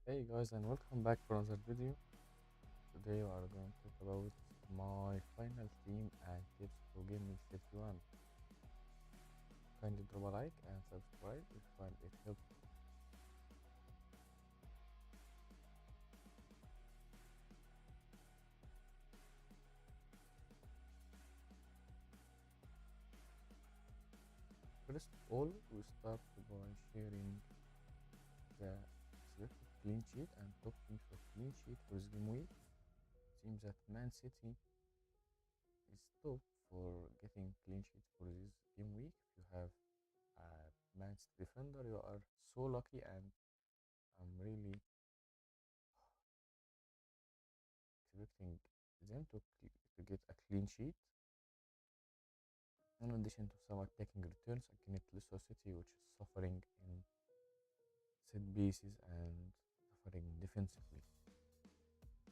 Hey guys, and welcome back for another video. Today we are going to talk about my final team and tips for Game Week 31. Kindly drop a like and subscribe if you find it helpful. First of all, we start by sharing the expected clean sheet and top teams for clean sheet for this game week. It seems that Man City is top for getting clean sheet for this game week. If you have a Man City defender, you are so lucky, and I'm really expecting them to get a clean sheet. In addition to some attacking returns against Leicester City, which is suffering in set pieces and suffering defensively.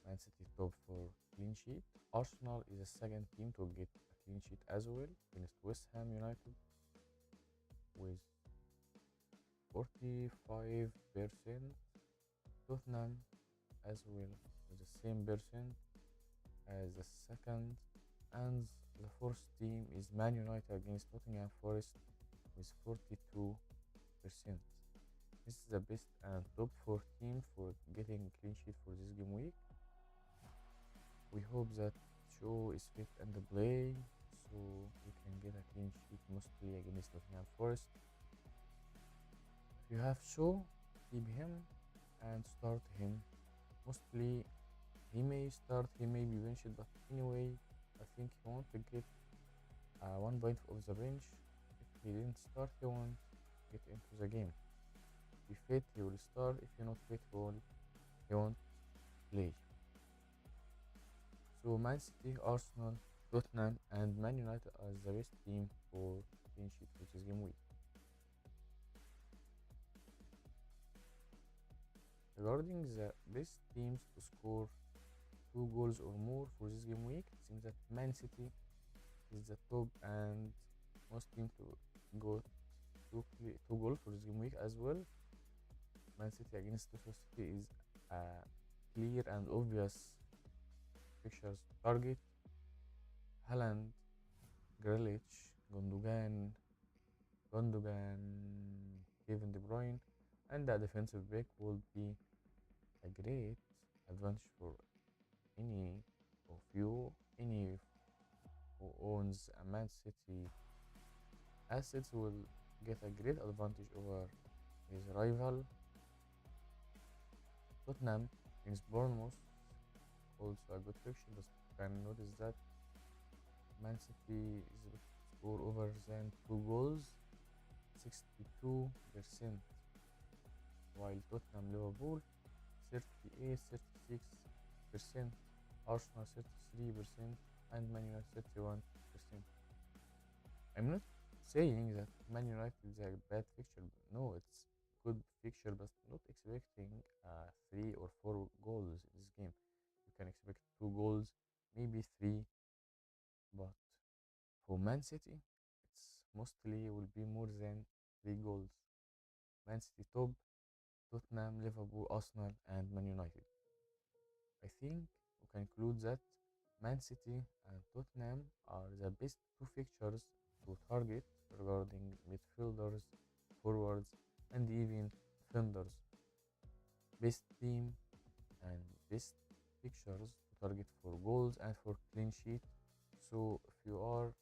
Man City top for clean sheet. Arsenal is the second team to get a clean sheet as well against West Ham United with 45%. Tottenham as well with the same percent as the second, and the fourth team is Man United against Nottingham Forest with 42%. This is the best and top 4 team for getting clean sheet for this game week. We hope that Shaw is fit and play, so we can get a clean sheet mostly against Nottingham Forest. If you have Shaw, keep him and start him. Mostly he may start, he may be benched, but anyway, I think he won't get 1 point of the bench. If he didn't start, he won't get into the game. If fit, he will start. If you're not fit, he won't play. So Man City, Arsenal, Tottenham, and Man United are the best team for clean sheet for this game week. Regarding the best teams to score 2 goals or more for this game week, it seems that Man City is the top, and most teams to go two goals for this game week as well. Man City against Leicester City is a clear and obvious fixtures target. Haaland, Grealish, Gundogan, Kevin De Bruyne, and the defensive back will be a great advantage for any of you, any who owns a Man City assets will get a great advantage over his rival. Tottenham against Bournemouth, also a good fixture, but you can notice that Man City is able to score over than 2 goals, 62%, while Tottenham Liverpool 38, 36%, Arsenal 33%, and Man United 31%. I'm not saying that Man United is a bad fixture. No, it's good fixture, but not expecting 3 or 4 goals in this game. You can expect 2 goals, maybe 3, but for Man City, it's mostly will be more than 3 goals. Man City top, Tottenham, Liverpool, Arsenal, and Man United. I think we can conclude that Man City and Tottenham are the best 2 fixtures to target regarding midfielders, forwards, and even defenders. Best team and best fixtures to target for goals and for clean sheet. So if you are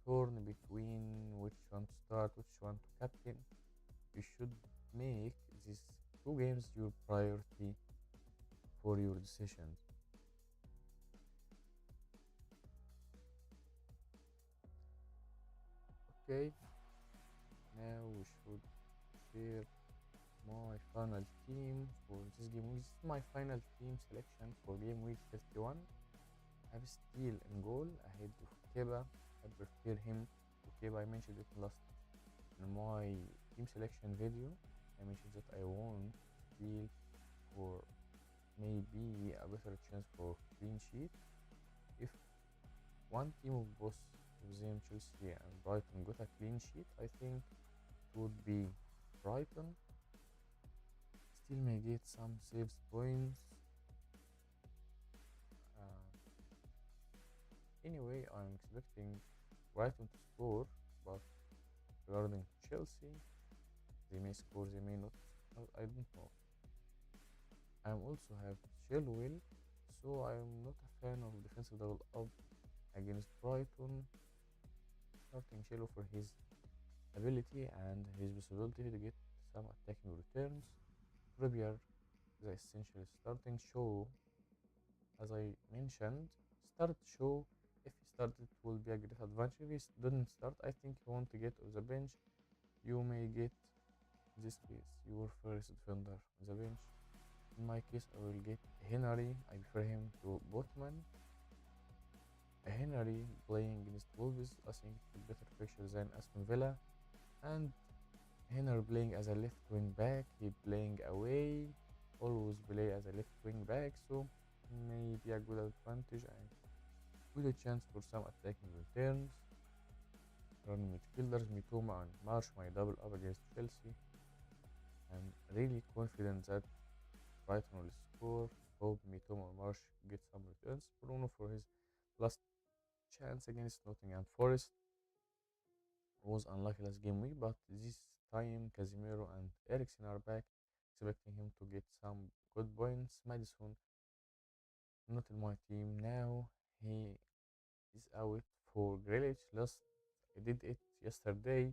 torn between which one to start, which one to captain, you should make these 2 games your priority for your decisions. Okay, now we should share my final team for this game week. This is my final team selection for game week 31. I have Steele in goal ahead of Keba. I prefer him to Keba. I mentioned it last in my team selection video. I mentioned that I want Steele for maybe a better chance for clean sheet. If one team of both of them, Chelsea and Brighton, got a clean sheet, I think it would be Brighton. still may get some saves points. Uh, anyway, I'm expecting Brighton to score, but regarding Chelsea, they may score, they may not. I don't know. I also have Chilwell, so I'm not a fan of defensive double up against Brighton. Starting Chilwell for his ability and his possibility to get some attacking returns. Trippier, the essential starting show, as I mentioned, start show. If he started, it will be a great advantage. If he didn't start, I think you want to get off the bench. You may get this case your first defender on the bench. In my case, I will get Henry. I prefer him to Botman. Henry playing against Wolves, I think it's a better fixture than Aston Villa. And Henry playing as a left wing back, he playing away, always play as a left wing back, so maybe a good advantage and good chance for some attacking returns. Running midfielders, Mitoma and Marsh my double up against Chelsea. I'm really confident that Brighton will score. Hope Mitoma and Marsh get some returns. Bruno for his last chance against Nottingham Forest was unlucky last game week, but this time Casemiro and Eriksen are back, expecting him to get some good points. Madison not in my team now. He is out for Grealish. Last I did it yesterday,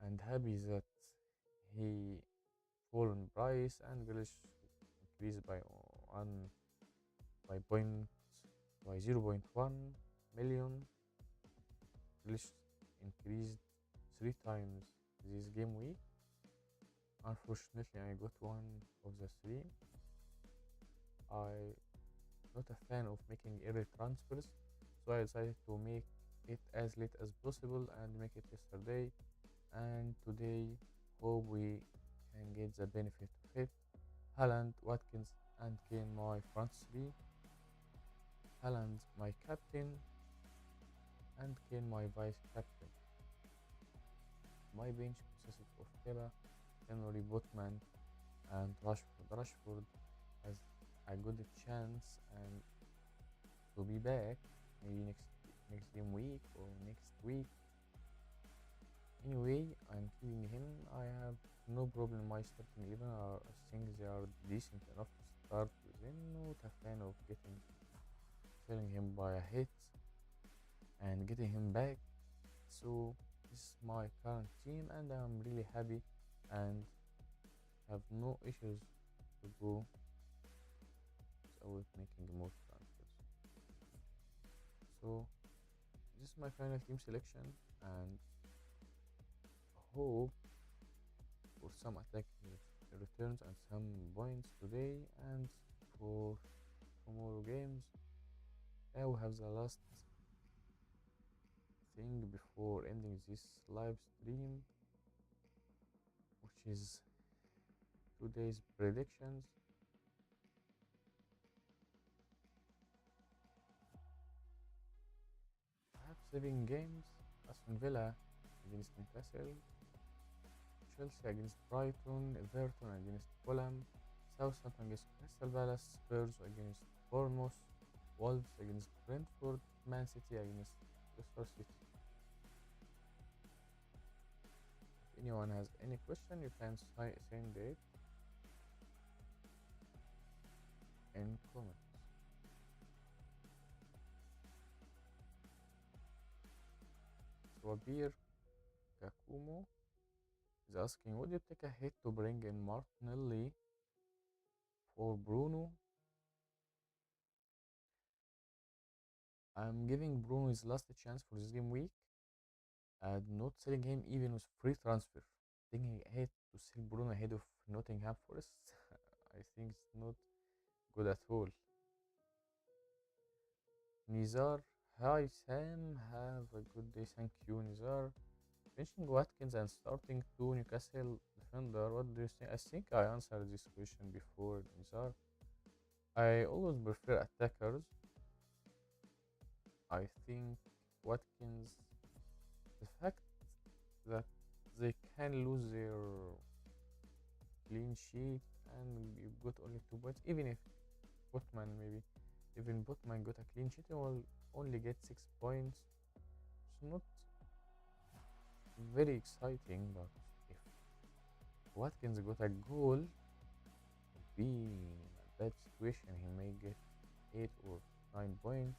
and happy that he fall in price and Grealish increased by one by point by 0.1 million. Grealish increased 3 times this game week. Unfortunately, I got one of the three. I not a fan of making early transfers, so I decided to make it as late as possible and make it yesterday. And today, hope we can get the benefit of it. Haaland, Watkins, and Kane my front three. Haaland my captain, and Kane my vice captain. My bench consisted of Kepa, Henry, Botman, and Rashford. Rashford has a good chance and to be back maybe next game week or next week. Anyway, I'm keeping him. I have no problem. My starting 11 are, I think they are decent enough to start with him. Not a fan of selling him by a hit and getting him back. So this is my current team, and I'm really happy and have no issues to go without making more transfers. So this is my final team selection, and hope for some attacking returns and some points today and for tomorrow games. Now we have the last thing before ending this live stream, which is today's predictions. I have 7 games: Aston Villa against Newcastle, Chelsea against Brighton, Everton against Fulham, Southampton against Crystal Palace, Spurs against Bournemouth, Wolves against Brentford, Man City against Leicester City. If anyone has any question, you can send it in comments. Swabir Kakumo is asking, would you take a hit to bring in Martinelli for Bruno? I'm giving Bruno his last chance for this game week and not selling him even with free transfer. Taking a hit to sell Bruno ahead of Nottingham Forest, I think it's not good at all. Nizar, hi Sam, have a good day. Thank you, Nizar. Benching Watkins and starting 2 Newcastle defender, what do you think? I think I answered this question before, Nizar. I always prefer attackers. I think Watkins, the fact that they can lose their clean sheet and you got only 2 points. Even if Botman maybe, even Botman got a clean sheet, you will only get 6 points. It's not very exciting, but if Watkins got a goal, he'll be in a bad situation. He may get 8 or 9 points,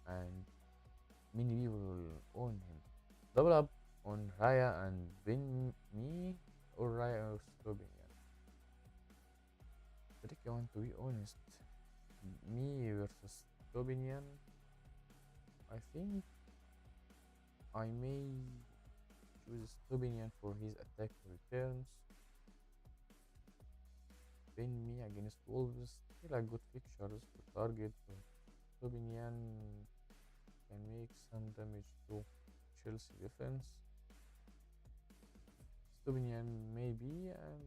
and many people will own him. Double up on Raya and Ben Me, or Raya or Slovenia. Tricky one, to be honest. Me versus Slovenian. I think I may choose Slovenian for his attack returns. Ben Me against Wolves, still a good fixtures to target. Slovenian can make some damage to Chelsea defense. Slovenian maybe, and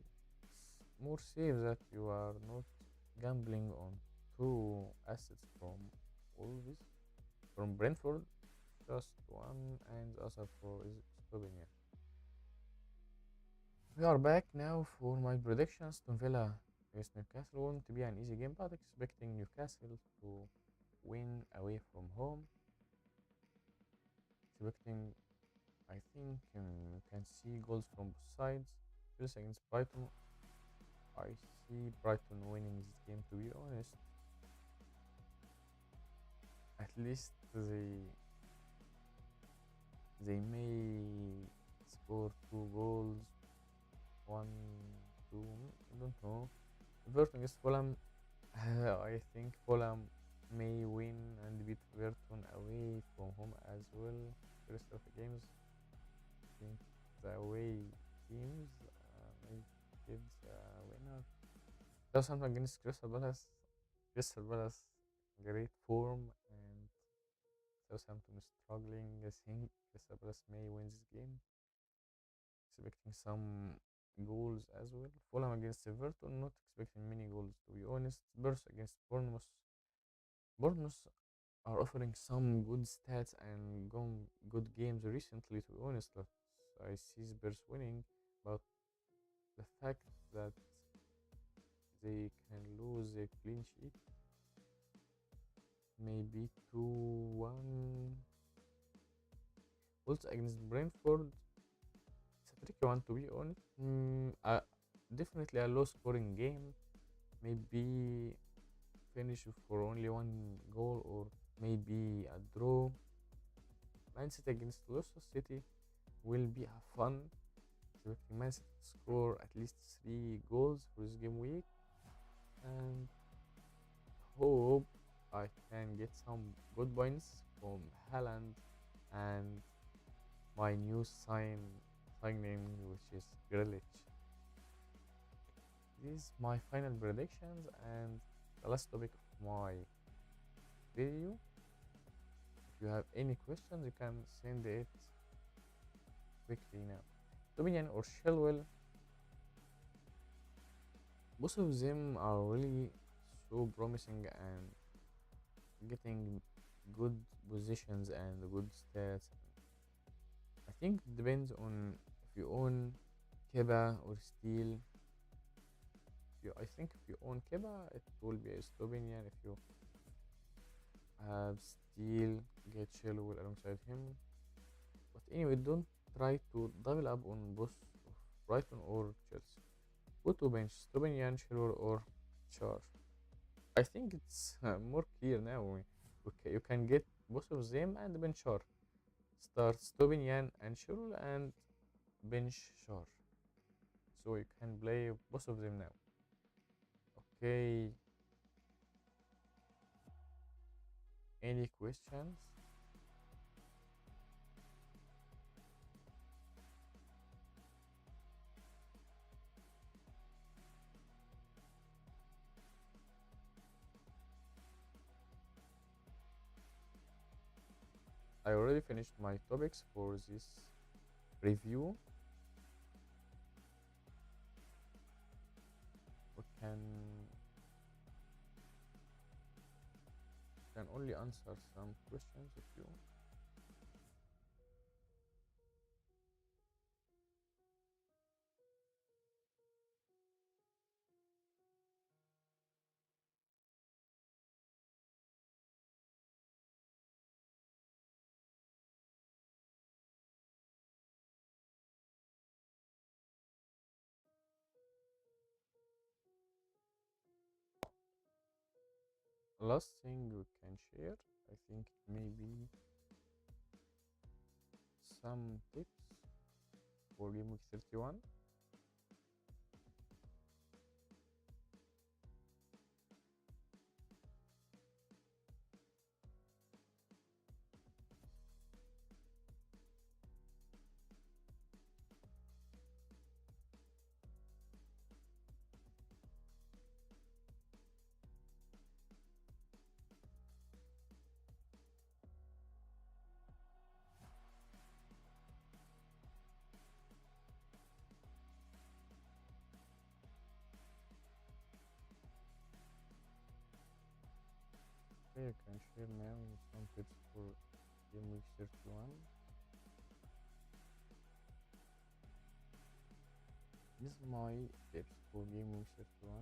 more safe that you are not gambling on 2 assets from Wolves, from Brentford, just one and the other for Slovenia. We are back now for my predictions. Aston Villa against Newcastle won't be an easy game, but expecting Newcastle to win away from home. Expecting, I think you can see goals from both sides. Chelsea against Brighton, I see Brighton winning this game, to be honest. At least they may score 2 goals, 1, 2, I don't know. Everton against Fulham, I think Fulham may win and beat Everton away from home as well. The rest of the games, I think the away teams may get the winner. Southampton against Crystal Palace. Crystal Palace, great form, and Southampton is struggling. I think Crystal Palace may win this game. Expecting some goals as well. Fulham against Everton, not expecting many goals, to be honest. Spurs against Bournemouth. Bournemouth are offering some good stats and good games recently, to be honest. I see Spurs winning, but the fact that they can lose a clean sheet, maybe 2-1. Also against Brentford, it's a tricky one, to be honest. Definitely a low scoring game. Maybe finish for only 1 goal, or maybe a draw. Man City against Leicester City will be a fun. Expecting Man City to score at least 3 goals for this game week, and hope I can get some good points from Haaland and my new signing, which is Grealish. These are my final predictions and the last topic of my video. If you have any questions, you can send it quickly now. Dominion or Shellwell, both of them are really so promising and getting good positions and good stats. I think it depends on if you own Keba or Steel. I think if you own Keba, it will be a Slovenian. If you have Steel, get Chilwell alongside him. But anyway, don't try to double up on both of Brighton or Chelsea. Go to bench Slovenian, Chilwell or Char. I think it's more clear now. Okay, you can get both of them and bench Char. Start Slovenian and Chilwell and bench Char. So you can play both of them now. Okay. Any questions? I already finished my topics for this review. We can only answer some questions if you want. last thing we can share, I think maybe some tips for game week 31. Okay, I can share now some tips for game week 31. This is my tips for game week 31.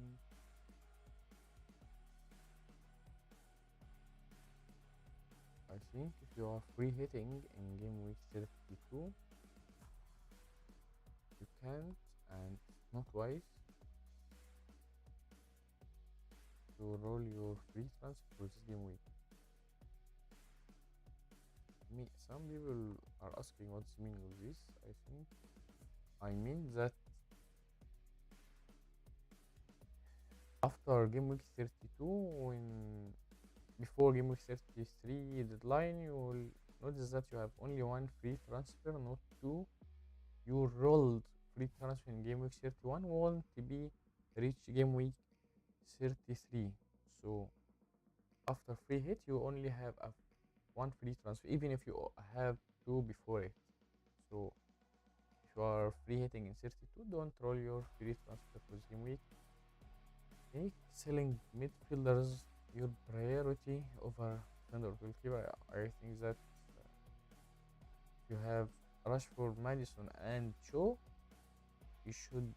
I think if you are free hitting in game week 32, you can't, and it's not wise to roll your free transfer for this game week. Some people are asking what's the meaning of this. I mean that after game week 32, before game week 33 deadline, you will notice that you have only one free transfer, not two. Your rolled free transfer in game week 31 won't be reach game week 33. So after free hit, you only have one free transfer, even if you have two before it. So if you are free hitting in 32, don't roll your free transfer for this game week. Make selling midfielders your priority over defender or goalkeeper. I think that if you have Rashford, Madison, and Shaw, you should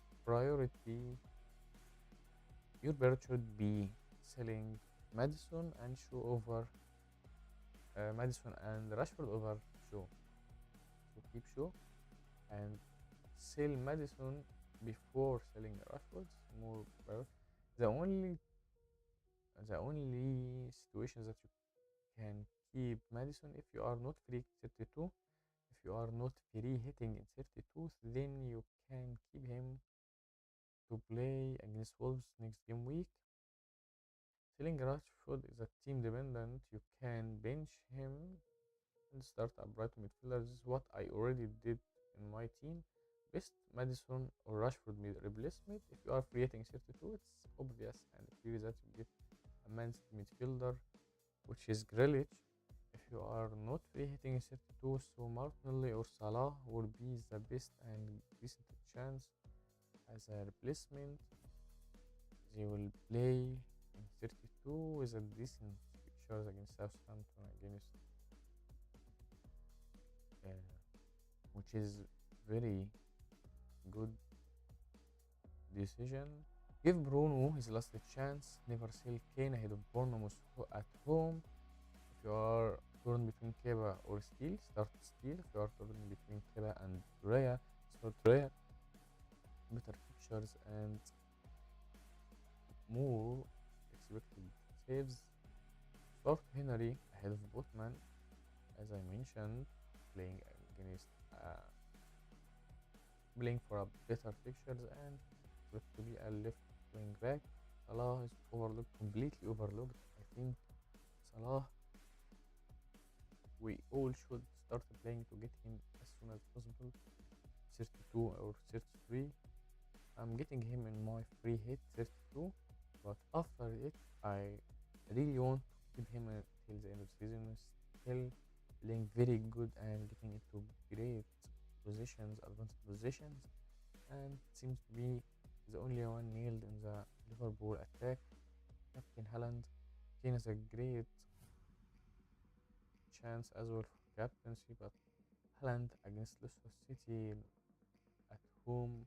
your priority should be selling Madison and Shaw over Madison and Rashford over Shaw. So keep Shaw and sell Madison before selling Rashford. More priority. The only situation that you can keep Madison if you are not free 32. If you are not free hitting in 32, then you can keep him to play against Wolves next game week. Selling Rashford is a team dependent. You can bench him and start a Brighton midfielder. This is what I already did in my team. Best Madison or Rashford replacement. If you are free hitting 32, it's obvious and clear that you get a Man City midfielder, which is Grealish. If you are not free hitting 32, so Martinelli or Salah would be the best and decent chance as a replacement. They will play in 32 with a decent fixtures against Southampton, which is very good decision. Give Bruno his last chance. Never sell Kane ahead of Bournemouth at home. If you are torn between Keba or Steele, start Steele. If you are torn between Keba and Raya, start Raya. Better fixtures and more expected saves. Start Henry ahead of Botman, as I mentioned, playing against playing for a better fixtures and to be a left wing back. Salah is completely overlooked. I think Salah, we all should start playing to get him as soon as possible. 32 or 33. I'm getting him in my free hit 32, but after it, I really want to keep him until the end of the season. Still playing very good and getting into great positions, advanced positions, and seems to be the only one nailed in the Liverpool attack. Captain Haaland. Kane has a great chance as well for captaincy, but Haaland against Leicester City at home,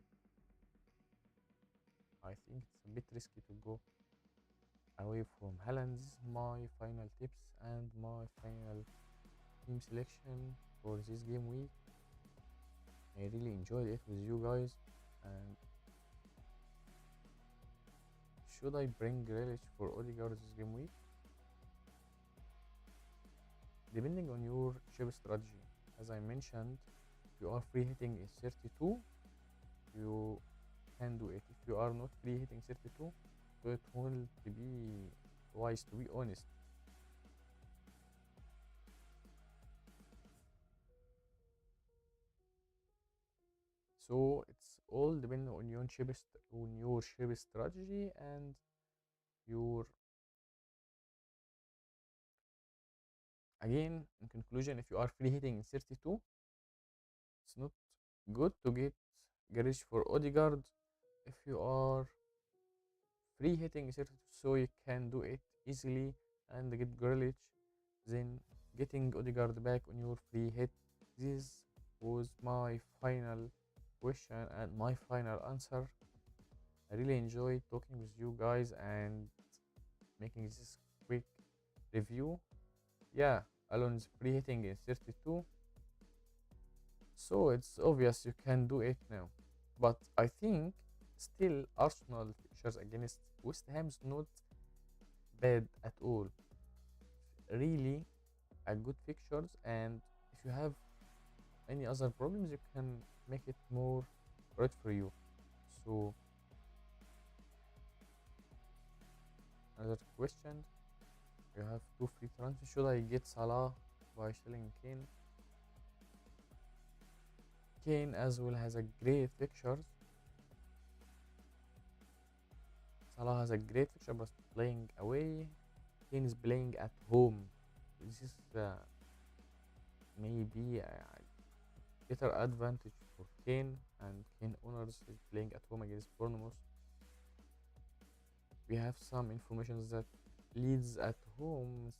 I think it's a bit risky to go away from Haaland. This is my final tips and my final team selection for this game week. I really enjoyed it with you guys. And should I bring Grealish for Odegaard this game week? depending on your chip strategy. As I mentioned, if you are free hitting in 32, you can do it. If you are not free hitting 32, so it will be wise to be honest. So it's all depending on your chip strategy and your, again, in conclusion, if you are free hitting in 32, it's not good to get garage for Odegaard. If you are free hitting 32, so you can do it easily and get Grealish, then getting Odegaard back on your free hit. This was my final question and my final answer. I really enjoyed talking with you guys and making this quick review. Yeah, Alon's free hitting is 32, so it's obvious you can do it now. But I think still Arsenal fixtures against West Ham's not bad at all. Really a good fixtures, and if you have any other problems, you can make it more right for you. So another question: you have two free transfers. Should I get Salah by selling Kane? Kane as well has a great fixtures. Salah has a great fixture, but playing away. Kane is playing at home. This is maybe a better advantage for Kane, and Kane owners is playing at home against Bournemouth. We have some information that Leeds at home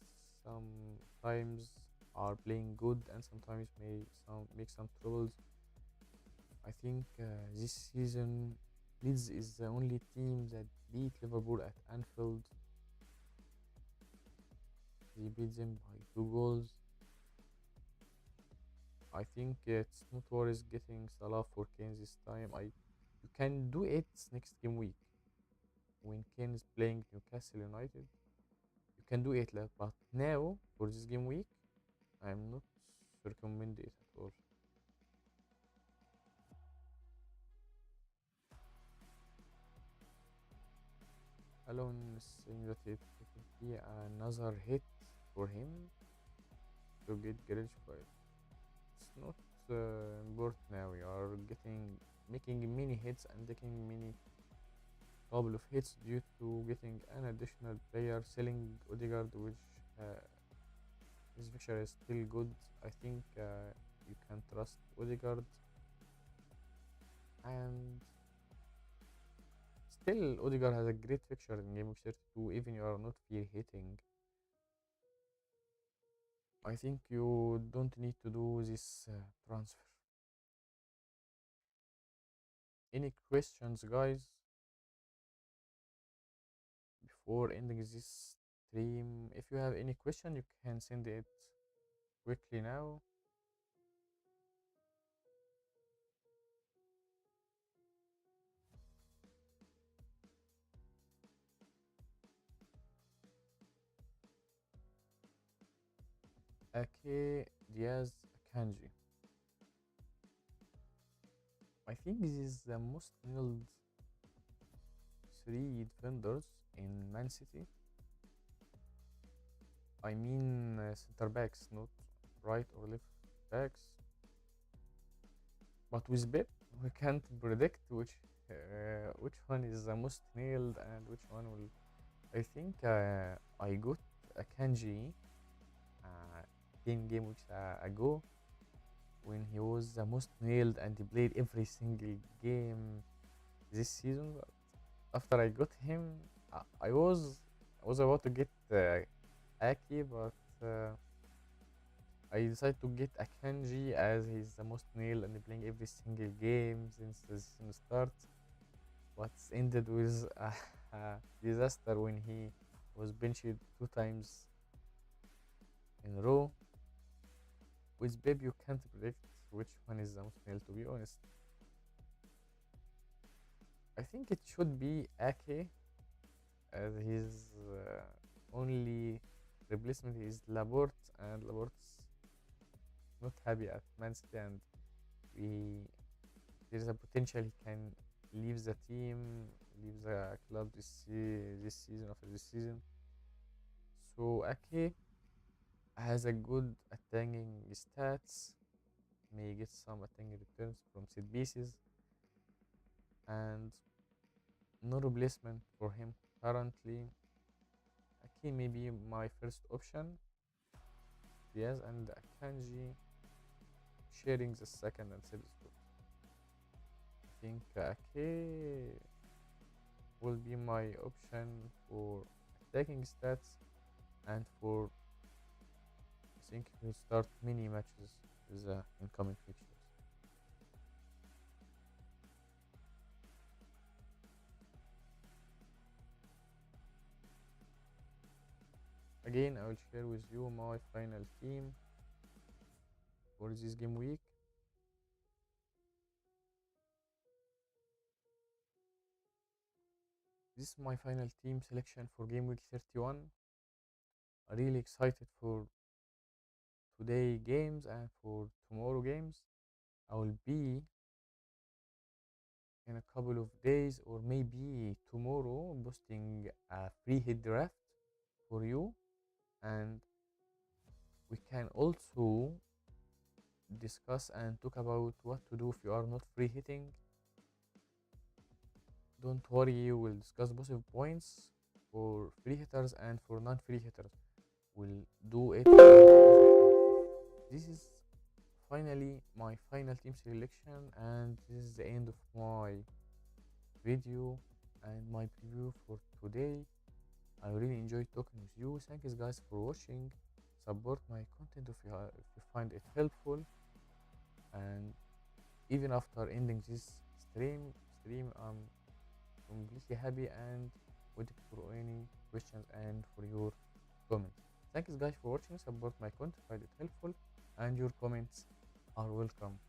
sometimes are playing good and sometimes may make some troubles. I think this season Leeds is the only team that beat Liverpool at Anfield. They beat them by 2 goals. I think it's not worth getting Salah for Kane this time. You can do it next game week when Kane is playing Newcastle United. You can do it, but now for this game week, I'm not recommend it at all. Alone saying that it will be another hit for him to get Grealish for it. It's not important now. You are making many hits and taking many couple of hits due to getting an additional player, selling Odegaard, which his fixture is still good. I think you can trust Odegaard, and still Odegaard has a great fixture in game of 32. Even you are not fear hitting, I think you don't need to do this transfer. Any questions, guys? Before ending this stream, if you have any question, you can send it quickly now. Ake Diaz Kanji. I think this is the most nailed three defenders in Man City. I mean center backs, not right or left backs. But with Pep, we can't predict which one is the most nailed and which one will. I think I got a Kanji 10 game weeks ago when he was the most nailed and he played every single game this season. But after I got him, I was about to get Aki, but I decided to get Akanji as he's the most nailed and playing every single game since the season starts. But ended with a disaster when he was benched 2 times in a row. With Pep, you can't predict which one is the most nailed, to be honest. I think it should be Ake, as he's only replacement is Laporte, and Laporte's not happy at Man City, and we there is a potential he can leave the team, leave the club this season, after this season. So Ake has a good attacking stats, may get some attacking returns from set pieces, and no replacement for him currently. Ake may be my first option. Yes, and Akanji sharing the second and third spot. I think Ake will be my option for attacking stats, and for I think he'll start many matches with the incoming fixtures. Again, I will share with you my final team for this game week. This is my final team selection for game week 31. I'm really excited for today games and for tomorrow games. I will be in a couple of days or maybe tomorrow posting a free hit draft for you, and we can also discuss and talk about what to do if you are not free hitting. Don't worry, we'll discuss both of points for free hitters and for non-free hitters. We'll do it. This is finally my final team selection, and this is the end of my video and my preview for today. I really enjoyed talking with you. Thank you guys for watching. Support my content if you find it helpful, and even after ending this stream I'm completely happy and waiting for any questions and for your comments. Thank you guys for watching. Support my content, find it helpful, and your comments are welcome.